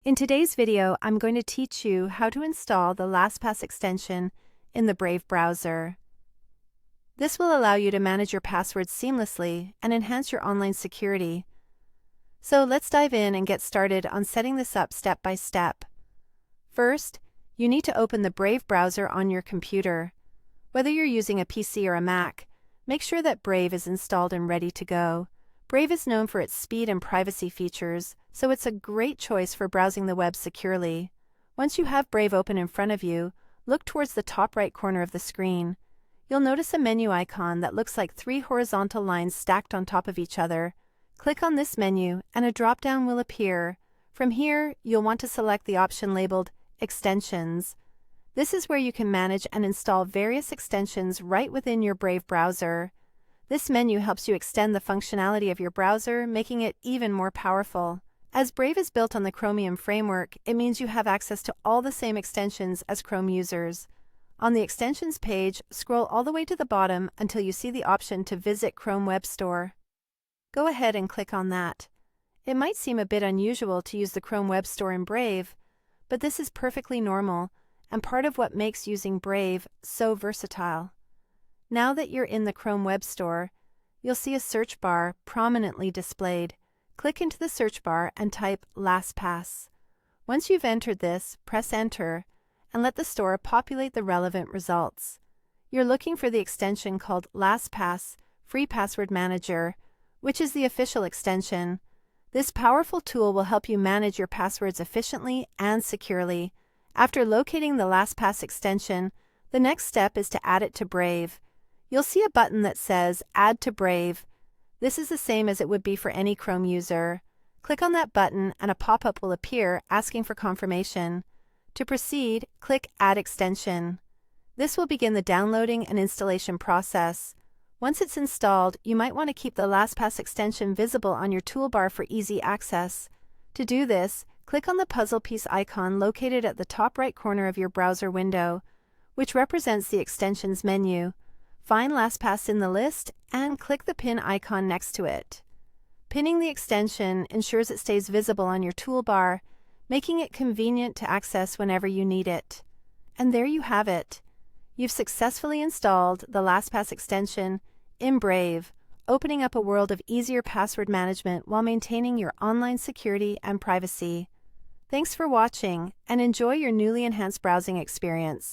In today's video, I'm going to teach you how to install the LastPass extension in the Brave browser. This will allow you to manage your passwords seamlessly and enhance your online security. So let's dive in and get started on setting this up step by step. First, you need to open the Brave browser on your computer. Whether you're using a PC or a Mac, make sure that Brave is installed and ready to go. Brave is known for its speed and privacy features, so it's a great choice for browsing the web securely. Once you have Brave open in front of you, look towards the top right corner of the screen. You'll notice a menu icon that looks like 3 horizontal lines stacked on top of each other. Click on this menu and a drop-down will appear. From here, you'll want to select the option labeled Extensions. This is where you can manage and install various extensions right within your Brave browser. This menu helps you extend the functionality of your browser, making it even more powerful. As Brave is built on the Chromium framework, it means you have access to all the same extensions as Chrome users. On the Extensions page, scroll all the way to the bottom until you see the option to visit Chrome Web Store. Go ahead and click on that. It might seem a bit unusual to use the Chrome Web Store in Brave, but this is perfectly normal and part of what makes using Brave so versatile. Now that you're in the Chrome Web Store, you'll see a search bar prominently displayed. Click into the search bar and type LastPass. Once you've entered this, press Enter and let the store populate the relevant results. You're looking for the extension called LastPass Free Password Manager, which is the official extension. This powerful tool will help you manage your passwords efficiently and securely. After locating the LastPass extension, the next step is to add it to Brave. You'll see a button that says Add to Brave. This is the same as it would be for any Chrome user. Click on that button and a pop-up will appear asking for confirmation. To proceed, click Add Extension. This will begin the downloading and installation process. Once it's installed, you might want to keep the LastPass extension visible on your toolbar for easy access. To do this, click on the puzzle piece icon located at the top right corner of your browser window, which represents the extensions menu. Find LastPass in the list and click the pin icon next to it. Pinning the extension ensures it stays visible on your toolbar, making it convenient to access whenever you need it. And there you have it. You've successfully installed the LastPass extension in Brave, opening up a world of easier password management while maintaining your online security and privacy. Thanks for watching, and enjoy your newly enhanced browsing experience.